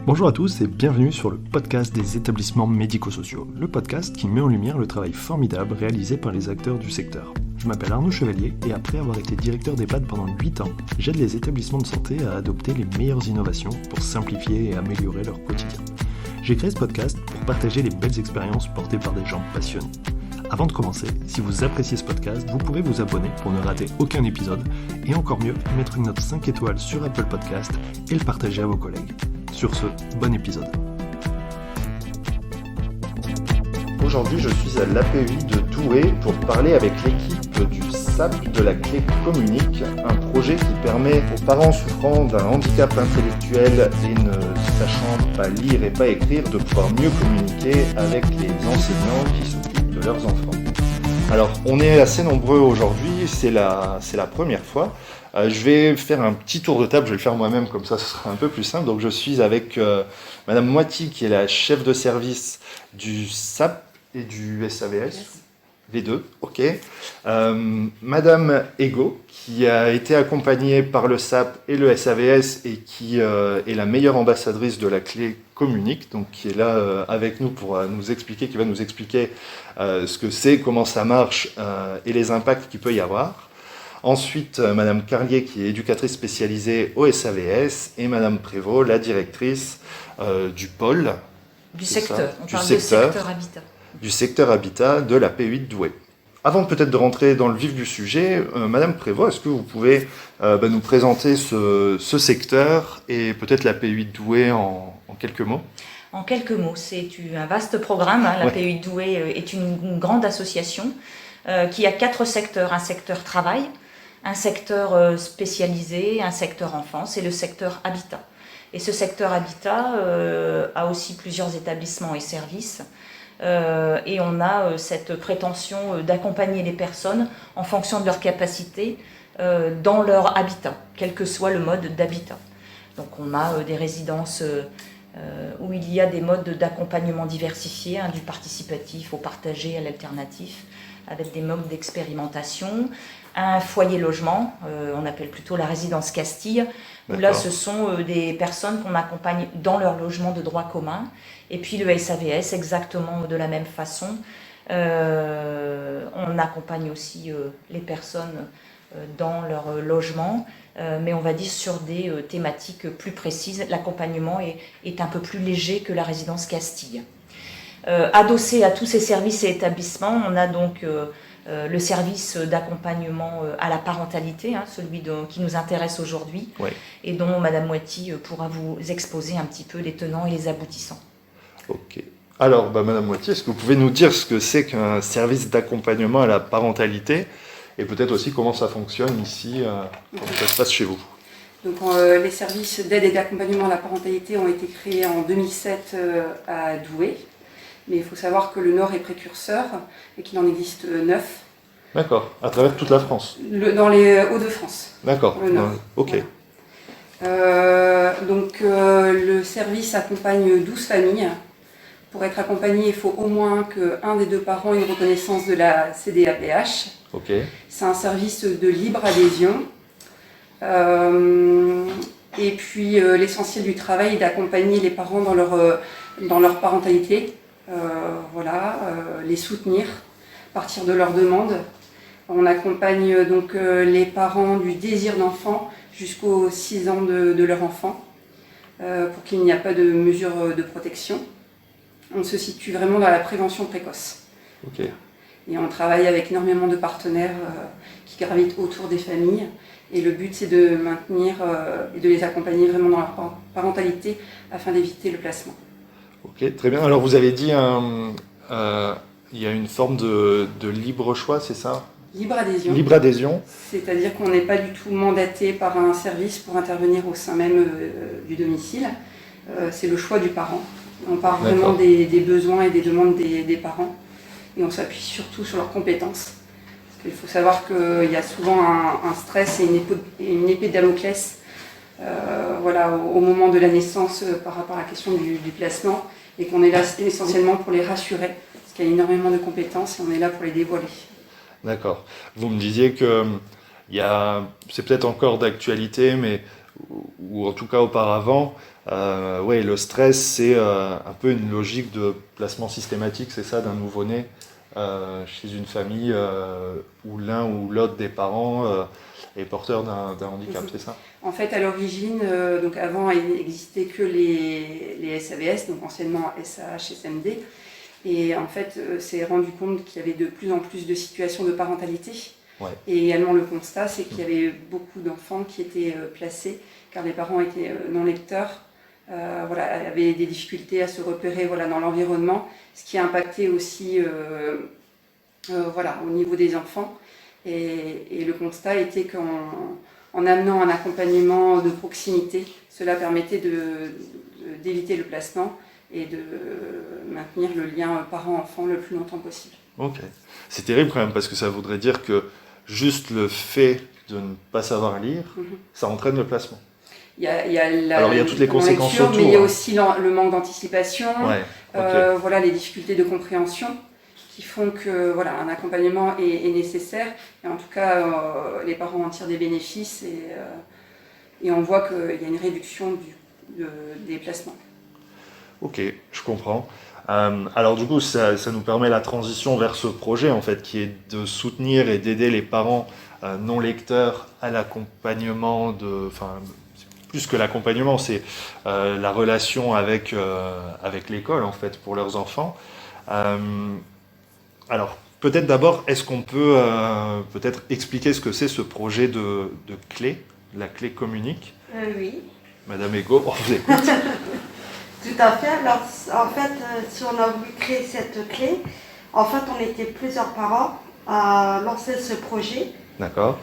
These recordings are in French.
Bonjour à tous et bienvenue sur le podcast des établissements médico-sociaux, le podcast qui met en lumière le travail formidable réalisé par les acteurs du secteur. Je m'appelle Arnaud Chevalier et après avoir été directeur d'EHPAD pendant 8 ans, j'aide les établissements de santé à adopter les meilleures innovations pour simplifier et améliorer leur quotidien. J'ai créé ce podcast pour partager les belles expériences portées par des gens passionnés. Avant de commencer, si vous appréciez ce podcast, vous pouvez vous abonner pour ne rater aucun épisode et encore mieux, mettre une note 5 étoiles sur Apple Podcast et le partager à vos collègues. Sur ce, bon épisode. Aujourd'hui, je suis à l'APUI de Douai pour parler avec l'équipe du SAP de la Clé Communique, un projet qui permet aux parents souffrant d'un handicap intellectuel et ne sachant pas lire et pas écrire de pouvoir mieux communiquer avec les enseignants qui s'occupent de leurs enfants. Alors, on est assez nombreux aujourd'hui, c'est la première fois. Je vais faire un petit tour de table, je vais le faire moi-même, comme ça ce sera un peu plus simple. Donc je suis avec Madame Moiti, qui est la chef de service du SAP et du SAVS, les deux, ok. Madame Ego, qui a été accompagnée par le SAP et le SAVS et qui est la meilleure ambassadrice de la Clé Communique, donc qui est là avec nous pour nous expliquer, qui va nous expliquer ce que c'est, comment ça marche et les impacts qu'il peut y avoir. Ensuite, Madame Carlier, qui est éducatrice spécialisée au SAVS, et Madame Prévost, la directrice du pôle. Du secteur, on parle secteur, de secteur habitat. Du secteur habitat de la P8 Douai. Avant peut-être de rentrer dans le vif du sujet, Madame Prévost, est-ce que vous pouvez nous présenter ce secteur et peut-être la P8 Douai en quelques mots ? En quelques mots, c'est un vaste programme. La P8 Douai est une grande association qui a 4 secteurs. Un secteur travail, un secteur spécialisé, un secteur enfance et le secteur habitat. Et ce secteur habitat a aussi plusieurs établissements et services. Et on a cette prétention d'accompagner les personnes en fonction de leur capacité dans leur habitat, quel que soit le mode d'habitat. Donc on a des résidences où il y a des modes d'accompagnement diversifiés, du participatif au partagé à l'alternatif, avec des modes d'expérimentation, un foyer logement, on appelle plutôt la résidence Castille, où là ce sont des personnes qu'on accompagne dans leur logement de droit commun, et puis le SAVS exactement de la même façon. On accompagne aussi les personnes dans leur logement, mais on va dire sur des thématiques plus précises. L'accompagnement est un peu plus léger que la résidence Castille. Adossé à tous ces services et établissements, on a donc le service d'accompagnement à la parentalité, celui qui nous intéresse aujourd'hui, et dont Madame Moiti pourra vous exposer un petit peu les tenants et les aboutissants. Ok. Alors, Madame Moiti, est-ce que vous pouvez nous dire ce que c'est qu'un service d'accompagnement à la parentalité et peut-être aussi comment ça fonctionne ici, comment ça se passe chez vous ? Donc, les services d'aide et d'accompagnement à la parentalité ont été créés en 2007 à Douai. Mais il faut savoir que le Nord est précurseur et qu'il en existe 9. D'accord, à travers toute la France. Dans les Hauts-de-France. D'accord, ok. Voilà. Le service accompagne 12 familles. Pour être accompagné, il faut au moins qu'un des 2 parents ait une reconnaissance de la CDAPH. Ok. C'est un service de libre adhésion. Et puis l'essentiel du travail est d'accompagner les parents dans leur parentalité. Les soutenir, partir de leurs demandes. On accompagne donc les parents du désir d'enfant jusqu'aux 6 ans de leur enfant pour qu'il n'y ait pas de mesures de protection. On se situe vraiment dans la prévention précoce. Ok. Et on travaille avec énormément de partenaires qui gravitent autour des familles. Et le but, c'est de maintenir et de les accompagner vraiment dans leur parentalité afin d'éviter le placement. Ok, très bien. Alors vous avez dit il y a une forme de libre choix, c'est ça ? Libre adhésion. Libre adhésion. C'est-à-dire qu'on n'est pas du tout mandaté par un service pour intervenir au sein même du domicile. C'est le choix du parent. On part vraiment des besoins et des demandes des parents. Et on s'appuie surtout sur leurs compétences. Parce qu'il faut savoir qu'il y a souvent un stress et une épée de Damoclès au moment de la naissance par rapport à la question du placement, et qu'on est là essentiellement pour les rassurer, parce qu'il y a énormément de compétences et on est là pour les dévoiler. D'accord. Vous me disiez que c'est peut-être encore d'actualité, mais ou en tout cas auparavant, ouais, le stress, c'est un peu une logique de placement systématique, c'est ça, d'un nouveau-né chez une famille où l'un ou l'autre des parents est porteur d'un handicap, c'est ça? En fait, à l'origine, donc avant, il n'existait que les SAVS, donc anciennement SAH, SMD. Et en fait, s'est rendu compte qu'il y avait de plus en plus de situations de parentalité. Ouais. Et également, le constat, c'est qu'il y avait beaucoup d'enfants qui étaient placés, car les parents étaient non lecteurs, voilà, avaient des difficultés à se repérer voilà, dans l'environnement, ce qui a impacté aussi voilà, au niveau des enfants. Et le constat était qu'en amenant un accompagnement de proximité, cela permettait d'éviter le placement et de maintenir le lien parent-enfant le plus longtemps possible. Ok. C'est terrible quand même, parce que ça voudrait dire que juste le fait de ne pas savoir lire, ça entraîne le placement. Alors, il y a toutes les conséquences lecture, autour. mais il y a aussi le manque d'anticipation, Ouais, okay. Voilà, les difficultés de compréhension qui font que voilà, un accompagnement est nécessaire. Et en tout cas, les parents en tirent des bénéfices et on voit qu'il y a une réduction des placements. Ok, je comprends. Alors du coup, ça nous permet la transition vers ce projet en fait, qui est de soutenir et d'aider les parents non lecteurs à l'accompagnement enfin, plus que l'accompagnement, c'est la relation avec l'école en fait pour leurs enfants. Alors peut-être d'abord, est-ce qu'on peut peut-être expliquer ce que c'est ce projet de clé, la clé communique? Oui. Madame Ego, on vous écoute. Tout à fait. Alors, en fait, si on a voulu créer cette clé, en fait, on était plusieurs parents à lancer ce projet. D'accord.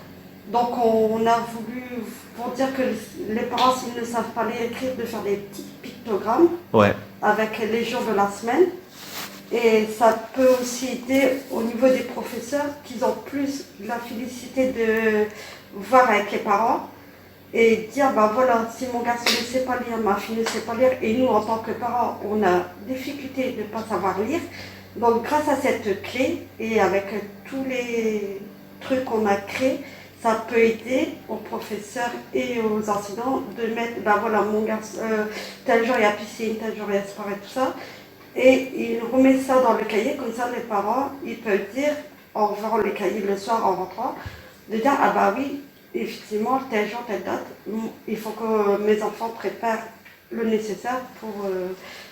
Donc, on a voulu, pour dire que les parents, s'ils ne savent pas lire et écrire, de faire des petits pictogrammes avec les jours de la semaine. Et ça peut aussi aider au niveau des professeurs qui ont plus la félicité de voir avec les parents. Et dire, ben voilà, si mon garçon ne sait pas lire, ma fille ne sait pas lire, et nous, en tant que parents, on a difficulté de ne pas savoir lire. Donc, grâce à cette clé, et avec tous les trucs qu'on a créés, ça peut aider aux professeurs et aux enseignants de mettre, ben voilà, mon garçon, tel jour il y a piscine, tel jour il y a sport et tout ça. Et il remet ça dans le cahier, comme ça, les parents, ils peuvent dire, en ouvrant le cahier le soir, en rentrant, de dire, ah bah oui, effectivement, tel jour, telle date, il faut que mes enfants préparent le nécessaire pour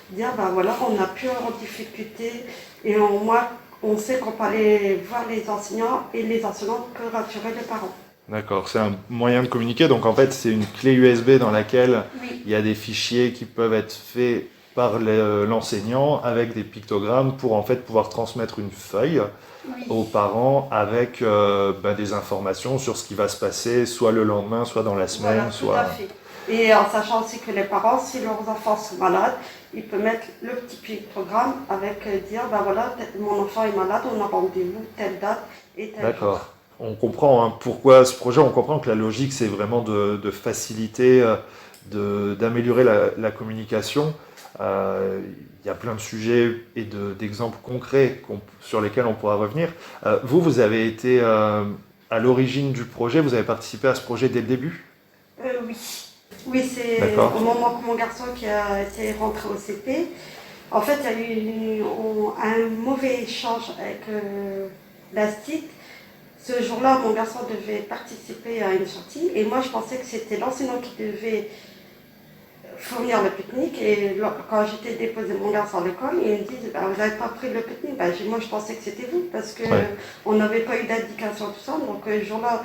dire, ben voilà, on n'a plus en difficulté et au moins, on sait qu'on peut aller voir les enseignants et les enseignants peuvent rassurer les parents. D'accord, c'est un moyen de communiquer, donc en fait c'est une clé USB dans laquelle il y a des fichiers qui peuvent être faits par l'enseignant avec des pictogrammes pour en fait pouvoir transmettre une feuille aux parents avec des informations sur ce qui va se passer soit le lendemain, soit dans la semaine, voilà, soit... Tout à fait. Et en sachant aussi que les parents, si leurs enfants sont malades, ils peuvent mettre le petit pictogramme avec dire, ben voilà, mon enfant est malade, on a rendez-vous telle date et telle D'accord. jour. On comprend pourquoi ce projet, on comprend que la logique c'est vraiment de faciliter, d'améliorer la communication. Il y a plein de sujets et d'exemples concrets sur lesquels on pourra revenir. Vous avez été à l'origine du projet, vous avez participé à ce projet dès le début? Oui. Oui, c'est au moment que mon garçon qui a été rentré au CP. En fait, il y a eu un mauvais échange avec l'ASTIT. Ce jour-là, mon garçon devait participer à une sortie et moi, je pensais que c'était l'enseignant qui devait fournir le pique-nique. Et quand j'étais déposé mon garçon à l'école, ils me disent bah, vous n'avez pas pris le pique-nique. Bah, moi, je pensais que c'était vous parce qu'on n'avait pas eu d'indication, tout ça. Donc, ce jour-là,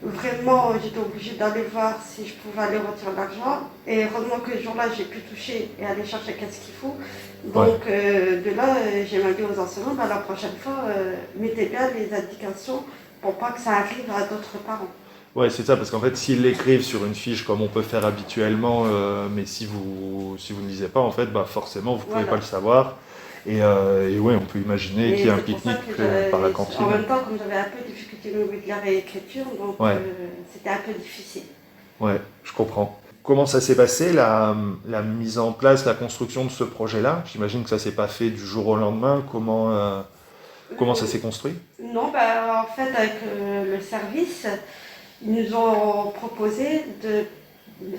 vraiment, j'étais obligée d'aller voir si je pouvais aller retirer l'argent. Et heureusement que ce jour-là, j'ai pu toucher et aller chercher qu'est-ce qu'il faut. Donc, de là, j'ai dit aux enseignants bah, la prochaine fois, mettez bien les indications pour pas que ça arrive à d'autres parents. Ouais, c'est ça, parce qu'en fait, s'ils l'écrivent sur une fiche comme on peut faire habituellement, mais si vous ne lisez pas, en fait, bah, forcément, vous ne pouvez pas le savoir. Et ouais, on peut imaginer qu'il y a un pique-nique par la cantine. En même temps, comme j'avais un peu de difficulté au niveau de la réécriture, donc c'était un peu difficile. Ouais, je comprends. Comment ça s'est passé, la mise en place, la construction de ce projet-là? J'imagine que ça ne s'est pas fait du jour au lendemain. Comment ça s'est construit? Non, bah, en fait, avec le service, ils nous ont proposé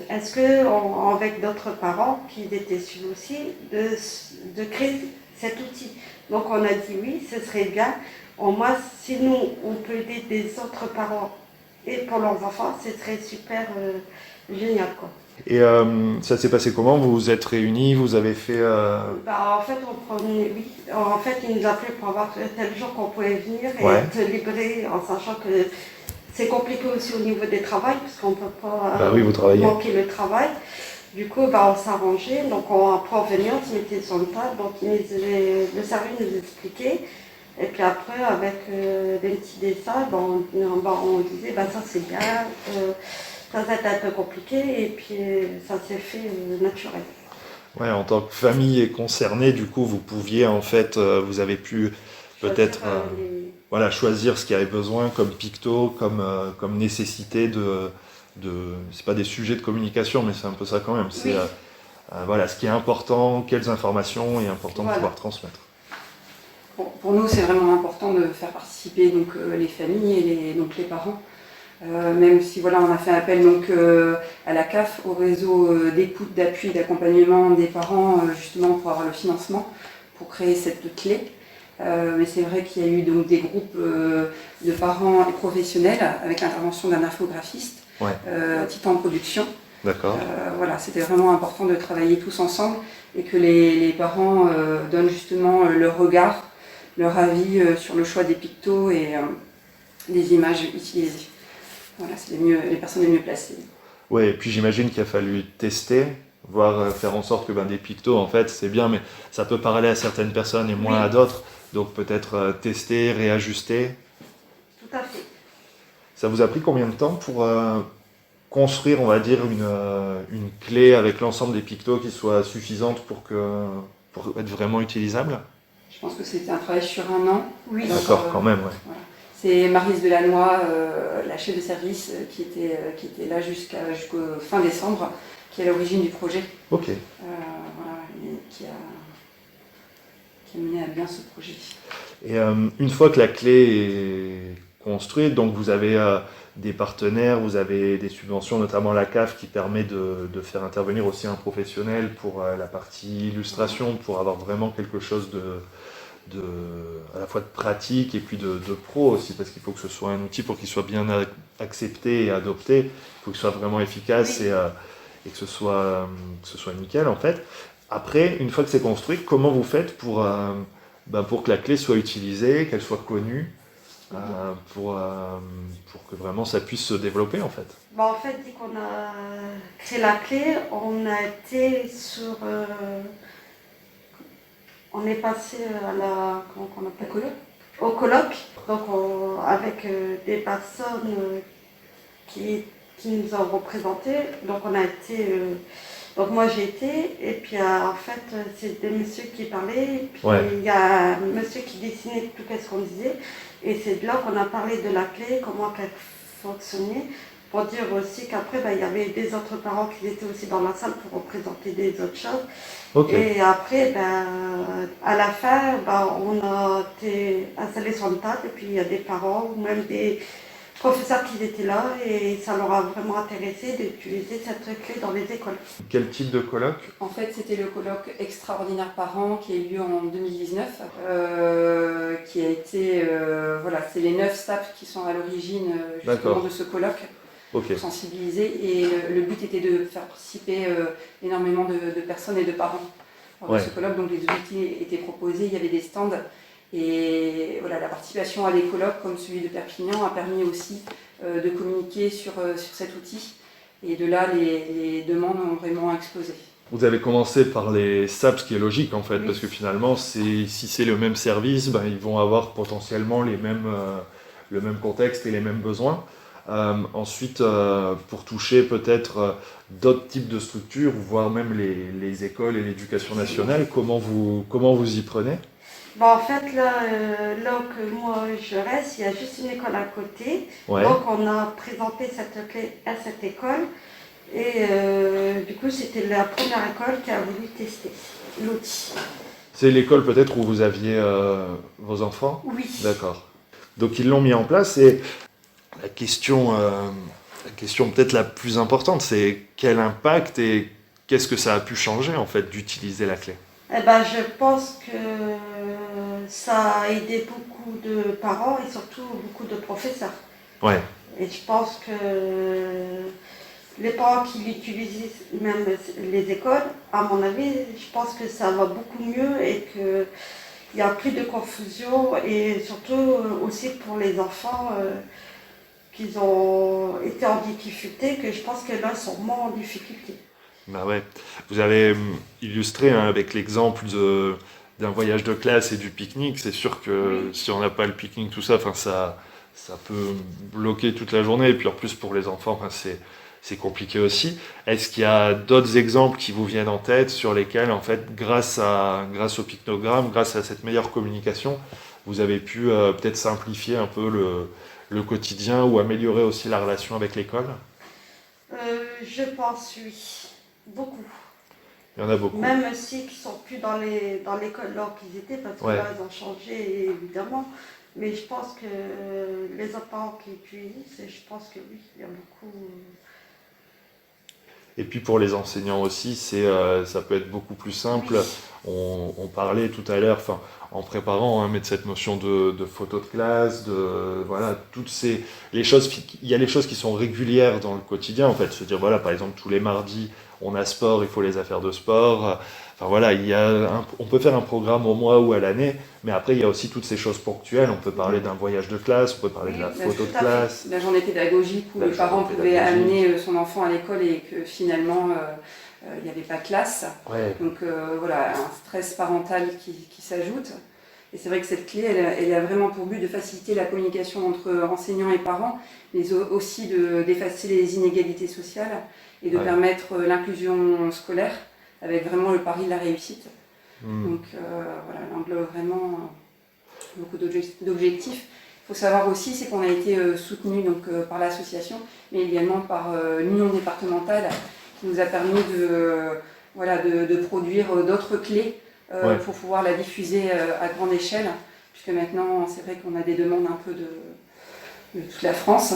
est-ce que, avec d'autres parents qui étaient suivis aussi, de créer cet outil. Donc on a dit oui, ce serait bien. Au moins, si nous, on peut aider des autres parents et pour leurs enfants, ce serait super génial, quoi. Et ça s'est passé comment? Vous vous êtes réunis, vous avez fait... En fait, en fait, ils nous appelaient pour avoir tel jour qu'on pouvait venir et être libérés, en sachant que c'est compliqué aussi au niveau des travails, parce qu'on ne peut pas manquer le travail. Du coup, on s'arrangeait, donc après on venait, on se mettait sur une table, donc le service nous expliquait. Et puis après, avec des petits dessins, on disait, ça c'est bien, ça va être un peu compliqué, et puis ça s'est fait naturel. Ouais, en tant que famille et concernée, du coup, vous pouviez, en fait, vous avez pu peut-être choisir ce qu'il y avait besoin comme picto, comme nécessité c'est pas des sujets de communication, mais c'est un peu ça quand même. C'est ce qui est important, quelles informations est important de pouvoir transmettre. Pour nous, c'est vraiment important de faire participer donc, les familles et les parents. Même si on a fait appel donc, à la CAF, au réseau d'écoute, d'appui, d'accompagnement des parents, justement pour avoir le financement, pour créer cette clé. Mais c'est vrai qu'il y a eu donc, des groupes de parents et professionnels avec l'intervention d'un infographiste, Titan Production. D'accord. C'était vraiment important de travailler tous ensemble et que les parents donnent justement leur regard, leur avis sur le choix des pictos et des images utilisées. C'est les personnes les mieux placées. Oui, et puis j'imagine qu'il a fallu tester, voire faire en sorte que des pictos, en fait, c'est bien, mais ça peut parler à certaines personnes et moins à d'autres. Donc peut-être tester, réajuster. Tout à fait. Ça vous a pris combien de temps pour construire, on va dire, une clé avec l'ensemble des pictos qui soit suffisante pour être vraiment utilisable? Je pense que c'était un travail sur 1 an. Oui. D'accord, quand même, ouais. Voilà. C'est Maryse Delannoy, la chef de service, qui était là jusqu'au fin décembre, qui est à l'origine du projet. Ok. Et qui a mené à bien ce projet. Et une fois que la clé est construite, donc vous avez des partenaires, vous avez des subventions, notamment la CAF qui permet de faire intervenir aussi un professionnel pour la partie illustration, pour avoir vraiment quelque chose à la fois de pratique et puis de pro aussi, parce qu'il faut que ce soit un outil pour qu'il soit bien accepté et adopté, il faut qu'il soit vraiment efficace et que ce soit nickel en fait. Après, une fois que c'est construit, comment vous faites pour que la clé soit utilisée, qu'elle soit connue, pour que vraiment ça puisse se développer en fait? En fait, dès qu'on a créé la clé, on a été on est passé à comment on appelle, au colloque, donc avec des personnes qui nous ont représentés. Donc on a été... Donc moi j'ai été, et puis en fait c'est des messieurs qui parlaient, et puis il y a un monsieur qui dessinait tout ce qu'on disait, et c'est de là qu'on a parlé de la clé, comment elle fonctionnait, pour dire aussi qu'après il y avait des autres parents qui étaient aussi dans la salle pour représenter des autres choses. Okay. Et après à la fin on a été installés sur une table, et puis il y a des parents ou même des professeurs qui étaient là, et ça leur a vraiment intéressé d'utiliser cette clé dans les écoles. Quel type de colloque? En fait, c'était le colloque Extraordinaire Parents qui a eu lieu en 2019, qui a été... c'est les 9 STAPS qui sont à l'origine justement de ce colloque, pour sensibiliser, et le but était de faire participer énormément de personnes et de parents. Dans ce colloque, donc les outils étaient proposés, il y avait des stands. Et la participation à des colloques comme celui de Perpignan a permis aussi de communiquer sur cet outil. Et de là, les demandes ont vraiment explosé. Vous avez commencé par les SAPS, ce qui est logique en fait, parce que finalement, si c'est le même service, ils vont avoir potentiellement le même contexte et les mêmes besoins. Ensuite, pour toucher peut-être d'autres types de structures, voire même les écoles et l'éducation nationale, comment vous y prenez? En fait, là que moi je reste, il y a juste une école à côté. Donc on a présenté cette clé à cette école. Et du coup, c'était la première école qui a voulu tester l'outil. C'est l'école peut-être où vous aviez vos enfants? Oui. D'accord. Donc ils l'ont mis en place, et la question La question peut-être la plus importante, c'est quel impact et qu'est-ce que ça a pu changer en fait d'utiliser la clé? Eh ben, je pense que ça a aidé beaucoup de parents et surtout beaucoup de professeurs. Ouais. Et je pense que les parents qui l'utilisent, même les écoles, à mon avis, je pense que ça va beaucoup mieux et qu'il n'y a plus de confusion et surtout aussi pour les enfants qui ont été en difficulté, que je pense que là, ils sont moins en difficulté. Bah ouais. Vous avez illustré avec l'exemple d'un voyage de classe et du pique-nique. C'est sûr que si on n'a pas le pique-nique, tout ça, ça peut bloquer toute la journée. Et puis en plus, pour les enfants, c'est compliqué aussi. Est-ce qu'il y a d'autres exemples qui vous viennent en tête sur lesquels, en fait, grâce au pictogramme, grâce à cette meilleure communication, vous avez pu peut-être simplifier un peu le quotidien ou améliorer aussi la relation avec l'école? Je pense, oui. Beaucoup. Il y en a beaucoup. Même ceux qui ne sont plus dans l'école là qu'ils étaient, parce que là, ils ont changé, évidemment. Mais je pense que les autres parents qui utilisent, je pense que oui, il y a beaucoup. Et puis pour les enseignants aussi, ça peut être beaucoup plus simple. On parlait tout à l'heure, en préparant, mais de cette notion de photo de classe, voilà, les choses, il y a les choses qui sont régulières dans le quotidien, en fait. Se dire, voilà, par exemple, tous les mardis, on a sport, il faut les affaires de sport. Enfin voilà, on peut faire un programme au mois ou à l'année, mais après il y a aussi toutes ces choses ponctuelles. On peut parler d'un voyage de classe, on peut parler de la photo de classe. La journée pédagogique où le parent pouvait amener son enfant à l'école et que finalement il n'y avait pas de classe. Ouais. Donc voilà, un stress parental qui s'ajoute. Et c'est vrai que cette clé, elle a vraiment pour but de faciliter la communication entre enseignants et parents, mais aussi d'effacer les inégalités sociales et de permettre l'inclusion scolaire, avec vraiment le pari de la réussite. Donc voilà, elle englobe vraiment beaucoup d'objectifs. Il faut savoir aussi, c'est qu'on a été soutenu par l'association, mais également par l'union départementale, qui nous a permis de produire d'autres clés pour pouvoir la diffuser à grande échelle, puisque maintenant, c'est vrai qu'on a des demandes un peu de toute la France.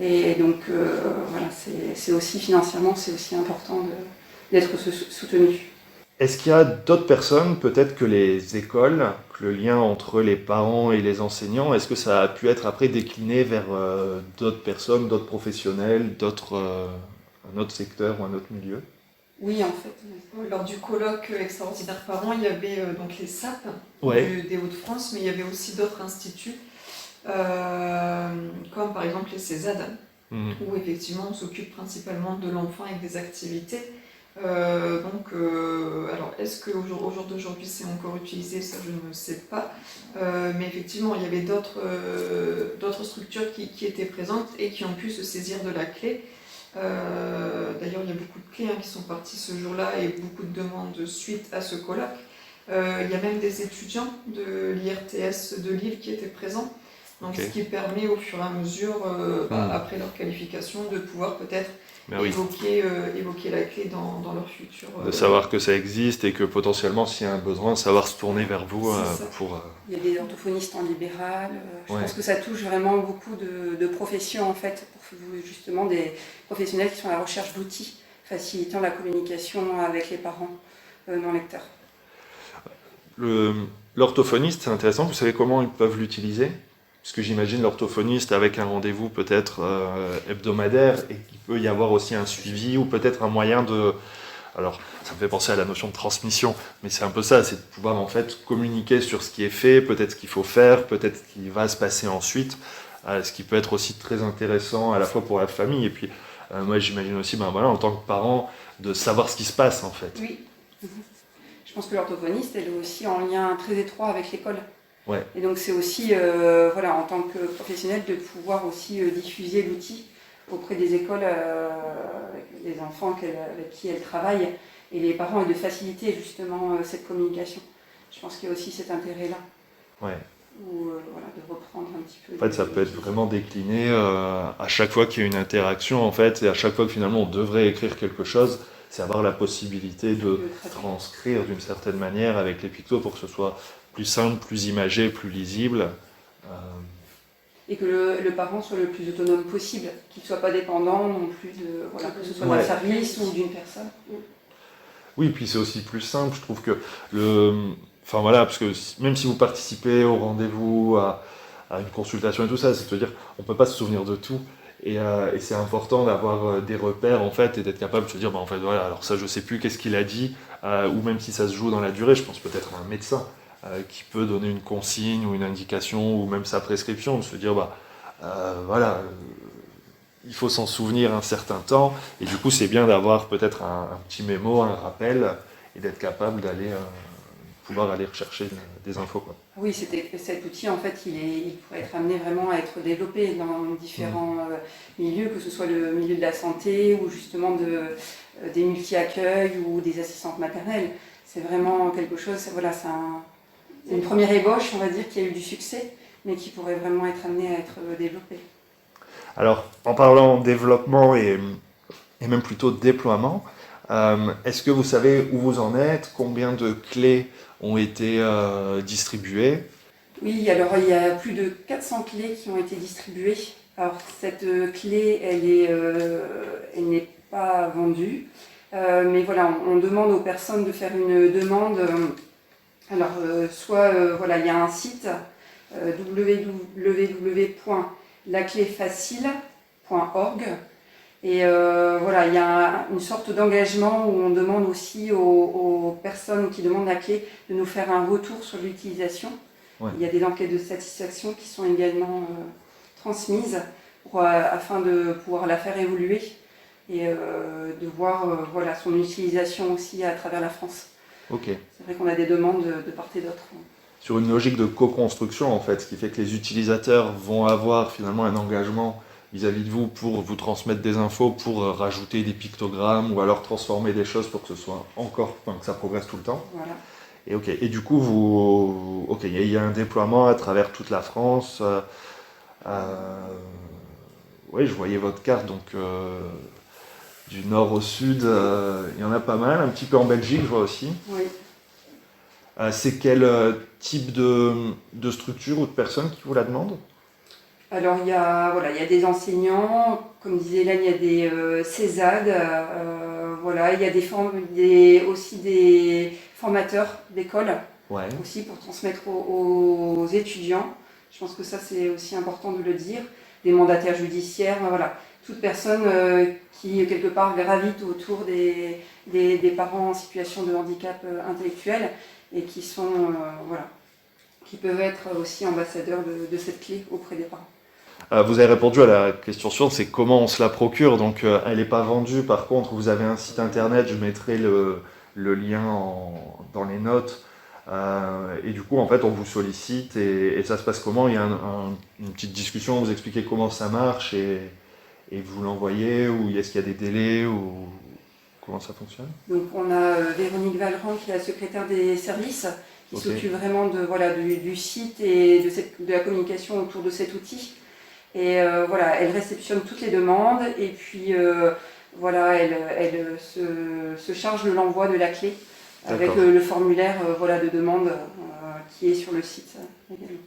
Et donc, voilà, c'est aussi financièrement, c'est aussi important d'être soutenu. Est-ce qu'il y a d'autres personnes, peut-être que les écoles, que le lien entre les parents et les enseignants, est-ce que ça a pu être après décliné vers d'autres personnes, d'autres professionnels, un autre secteur ou un autre milieu? Oui, en fait. Lors du colloque extraordinaire parents, il y avait donc les SAP des Hauts-de-France, mais il y avait aussi d'autres instituts, comme par exemple les CESAD, où effectivement on s'occupe principalement de l'enfant avec des activités. Alors est-ce qu'au jour d'aujourd'hui c'est encore utilisé, ça je ne sais pas, mais effectivement il y avait d'autres structures qui étaient présentes et qui ont pu se saisir de la clé. D'ailleurs il y a beaucoup de clés qui sont parties ce jour-là et beaucoup de demandes suite à ce colloque. Il y a même des étudiants de l'IRTS de Lille qui étaient présents, donc ce qui permet au fur et à mesure, après leur qualification, de pouvoir peut-être évoquer la clé dans leur futur. De savoir que ça existe et que potentiellement, s'il y a un besoin, savoir se tourner vers vous pour... Il y a des orthophonistes en libéral. Je pense que ça touche vraiment beaucoup de professions, en fait, pour justement des professionnels qui sont à la recherche d'outils facilitant la communication avec les parents non lecteurs. L'orthophoniste, c'est intéressant. Vous savez comment ils peuvent l'utiliser ? Parce que j'imagine l'orthophoniste avec un rendez-vous peut-être hebdomadaire et qu'il peut y avoir aussi un suivi ou peut-être un moyen de... Alors, ça me fait penser à la notion de transmission, mais c'est un peu ça, c'est de pouvoir en fait communiquer sur ce qui est fait, peut-être ce qu'il faut faire, peut-être ce qui va se passer ensuite, ce qui peut être aussi très intéressant à la fois pour la famille et puis moi j'imagine aussi en tant que parent de savoir ce qui se passe en fait. Oui, je pense que l'orthophoniste elle est aussi en lien très étroit avec l'école. Ouais. Et donc c'est aussi, en tant que professionnel, de pouvoir aussi diffuser l'outil auprès des écoles, des enfants avec qui elle travaille, et les parents, et de faciliter justement cette communication. Je pense qu'il y a aussi cet intérêt-là. Ouais. De reprendre un petit peu. En fait, ça peut être vraiment décliné à chaque fois qu'il y a une interaction, en fait, et à chaque fois que finalement on devrait écrire quelque chose, c'est avoir la possibilité de transcrire d'une certaine manière avec les pictos pour que ce soit plus simple, plus imagé, plus lisible. et que le parent soit le plus autonome possible, qu'il ne soit pas dépendant non plus que ce soit d'un service ou d'une personne. Oui, puis c'est aussi plus simple, je trouve que parce que même si vous participez au rendez-vous, à une consultation et tout ça, c'est-à-dire on ne peut pas se souvenir de tout. Et c'est important d'avoir des repères en fait et d'être capable de se dire alors ça je sais plus qu'est-ce qu'il a dit, ou même si ça se joue dans la durée, je pense peut-être à un médecin qui peut donner une consigne ou une indication ou même sa prescription, de se dire il faut s'en souvenir un certain temps, et du coup c'est bien d'avoir peut-être un petit mémo, un rappel, et d'être capable d'aller pouvoir aller rechercher des infos, quoi. Oui, cet outil, en fait, il pourrait être amené vraiment à être développé dans différents milieux, que ce soit le milieu de la santé ou justement des multi-accueils ou des assistantes maternelles. C'est vraiment quelque chose, c'est une première ébauche, on va dire, qui a eu du succès, mais qui pourrait vraiment être amené à être développé. Alors, en parlant développement et même plutôt déploiement, est-ce que vous savez où vous en êtes? Combien de clés ont été distribuées? Oui, alors il y a plus de 400 clés qui ont été distribuées. Alors cette clé, elle n'est pas vendue, mais voilà, on demande aux personnes de faire une demande. Il y a un site www.lacléfacile.org. Et il y a une sorte d'engagement où on demande aussi aux personnes qui demandent la clé de nous faire un retour sur l'utilisation. Ouais. Il y a des enquêtes de satisfaction qui sont également transmises afin de pouvoir la faire évoluer et de voir son utilisation aussi à travers la France. Okay. C'est vrai qu'on a des demandes de part et d'autre. Sur une logique de co-construction en fait, ce qui fait que les utilisateurs vont avoir finalement un engagement vis-à-vis de vous pour vous transmettre des infos, pour rajouter des pictogrammes ou alors transformer des choses pour que ce soit que ça progresse tout le temps. Voilà. Et du coup, il y a un déploiement à travers toute la France. Oui, je voyais votre carte, donc du nord au sud, il y en a pas mal, un petit peu en Belgique, je vois aussi. Oui. C'est quel type de structure ou de personnes qui vous la demandent? Alors il y a des enseignants, comme disait Hélène, il y a des CESAD, il y a aussi des formateurs d'école, aussi pour transmettre aux étudiants. Je pense que ça c'est aussi important de le dire, des mandataires judiciaires, toute personne qui quelque part gravite autour des parents en situation de handicap intellectuel et qui peuvent être aussi ambassadeurs de cette clé auprès des parents. Vous avez répondu à la question suivante, c'est comment on se la procure. Donc elle n'est pas vendue, par contre vous avez un site internet, je mettrai le lien dans les notes. Et du coup en fait on vous sollicite et ça se passe comment? Il y a une petite discussion, vous expliquez comment ça marche et vous l'envoyez, ou est-ce qu'il y a des délais, ou comment ça fonctionne? Donc on a Véronique Valran qui est la secrétaire des services, qui s'occupe vraiment du site et de la communication autour de cet outil. Et elle réceptionne toutes les demandes et puis elle se charge de l'envoi de la clé avec le formulaire de demande qui est sur le site également.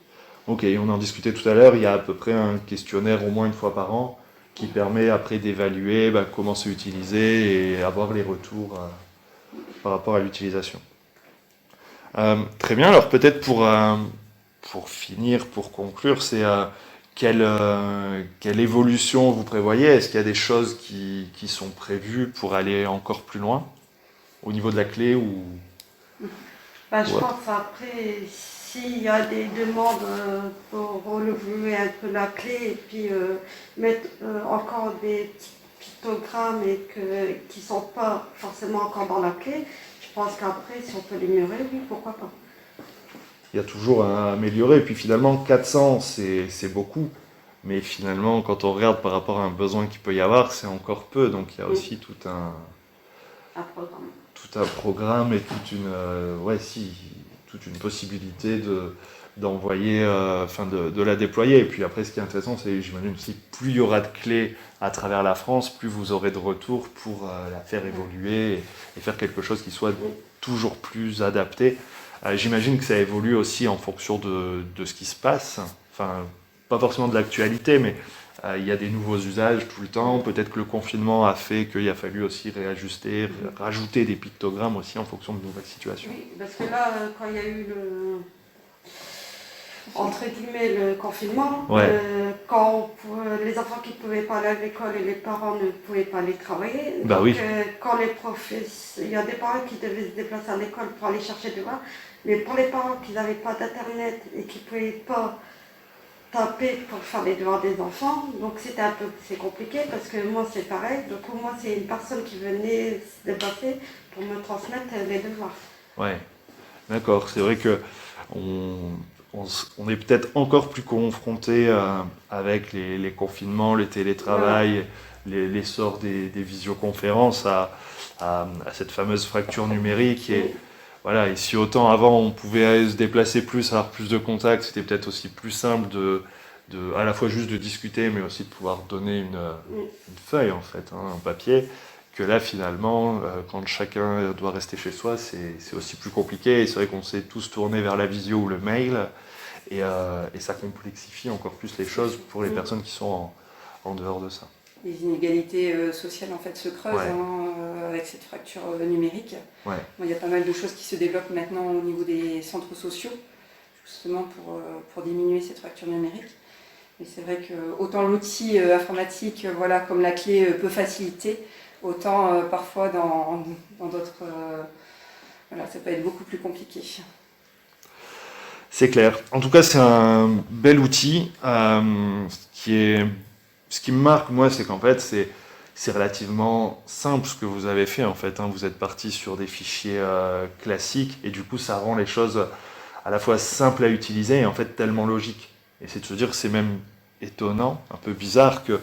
Ok, on en discutait tout à l'heure, il y a à peu près un questionnaire au moins une fois par an qui permet après d'évaluer comment c'est utilisé et avoir les retours par rapport à l'utilisation. Très bien, alors peut-être pour finir, pour conclure, c'est quelle évolution vous prévoyez? Est-ce qu'il y a des choses qui sont prévues pour aller encore plus loin au niveau de la clé ou... Je pense après, s'il y a des demandes pour renouveler un peu la clé et puis mettre encore des petits pictogrammes qui ne sont pas forcément encore dans la clé, je pense qu'après, si on peut l'améliorer, oui, pourquoi pas. Il y a toujours à améliorer, et puis finalement 400 c'est beaucoup, mais finalement quand on regarde par rapport à un besoin qu'il peut y avoir, c'est encore peu, donc il y a aussi tout un programme et toute une possibilité d'envoyer, de la déployer. Et puis après ce qui est intéressant, c'est j'imagine aussi plus il y aura de clés à travers la France, plus vous aurez de retours pour la faire évoluer et faire quelque chose qui soit toujours plus adapté. J'imagine que ça évolue aussi en fonction de ce qui se passe, pas pas forcément de l'actualité, mais il y a des nouveaux usages tout le temps. Peut-être que le confinement a fait qu'il a fallu aussi réajuster, rajouter des pictogrammes aussi en fonction de nouvelles situations. Oui, parce que là, quand il y a eu entre guillemets le confinement, quand les enfants qui ne pouvaient pas aller à l'école et les parents ne pouvaient pas aller travailler, quand les il y a des parents qui devaient se déplacer à l'école pour aller chercher des devoirs, mais pour les parents qui n'avaient pas d'internet et qui ne pouvaient pas taper pour faire les devoirs des enfants, donc c'est compliqué parce que moi c'est pareil, donc pour moi c'est une personne qui venait se déplacer pour me transmettre les devoirs. Ouais, d'accord, c'est vrai que on est peut-être encore plus confronté avec les confinements, le télétravail, l'essor des visioconférences à cette fameuse fracture numérique. Et si autant avant on pouvait se déplacer plus, avoir plus de contacts, c'était peut-être aussi plus simple à la fois juste de discuter, mais aussi de pouvoir donner une feuille en fait, un papier. Que là finalement, quand chacun doit rester chez soi, c'est aussi plus compliqué. Et c'est vrai qu'on s'est tous tournés vers la visio ou le mail, et ça complexifie encore plus les choses pour les personnes qui sont en dehors de ça. Les inégalités sociales en fait se creusent avec cette fracture numérique. Ouais. Bon, il y a pas mal de choses qui se développent maintenant au niveau des centres sociaux, justement pour diminuer cette fracture numérique. Mais c'est vrai que autant l'outil informatique, comme la clé peut faciliter, autant parfois dans d'autres, ça peut être beaucoup plus compliqué. C'est clair. En tout cas, c'est un bel outil. Ce qui me marque, moi, c'est qu'en fait, c'est relativement simple ce que vous avez fait. En fait, Vous êtes parti sur des fichiers classiques et du coup, ça rend les choses à la fois simples à utiliser et en fait tellement logiques. Et c'est de se dire que c'est même étonnant, un peu bizarre que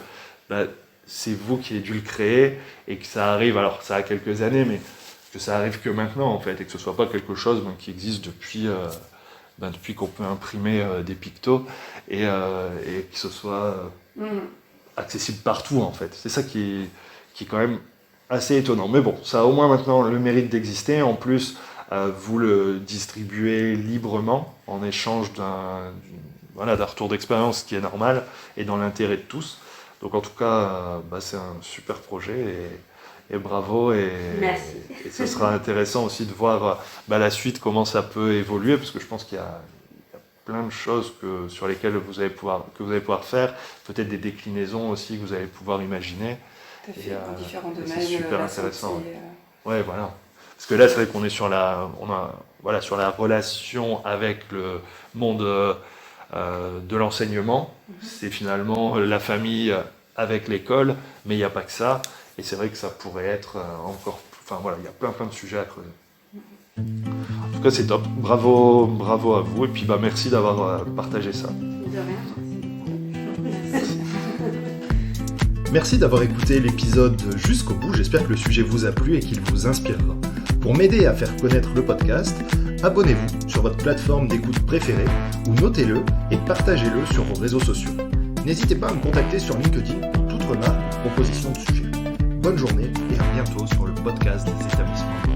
c'est vous qui avez dû le créer et que ça arrive, alors ça a quelques années, mais que ça arrive que maintenant en fait, et que ce soit pas quelque chose qui existe depuis qu'on peut imprimer des pictos et que ce soit accessible partout en fait. C'est ça qui est quand même assez étonnant. Mais bon, ça a au moins maintenant le mérite d'exister. En plus, vous le distribuez librement en échange d'un retour d'expérience qui est normal et dans l'intérêt de tous. Donc en tout cas, c'est un super projet et bravo. Merci. Et ce sera intéressant aussi de voir la suite, comment ça peut évoluer, parce que je pense qu'il y a plein de choses sur lesquelles vous allez pouvoir faire, peut-être des déclinaisons aussi que vous allez pouvoir imaginer. Tout à fait, dans différents domaines. C'est super intéressant. Ouais, voilà. Parce que là, c'est vrai qu'on est sur la relation avec le monde de l'enseignement. C'est finalement la famille avec l'école, mais il n'y a pas que ça. Et c'est vrai que ça pourrait être encore... il y a plein de sujets à creuser. En tout cas, c'est top. Bravo à vous. Et puis, merci d'avoir partagé ça. De rien. Merci d'avoir écouté l'épisode jusqu'au bout. J'espère que le sujet vous a plu et qu'il vous inspirera. Pour m'aider à faire connaître le podcast, abonnez-vous sur votre plateforme d'écoute préférée ou notez-le et partagez-le sur vos réseaux sociaux. N'hésitez pas à me contacter sur LinkedIn pour toute remarque ou proposition de sujet. Bonne journée et à bientôt sur le podcast des établissements.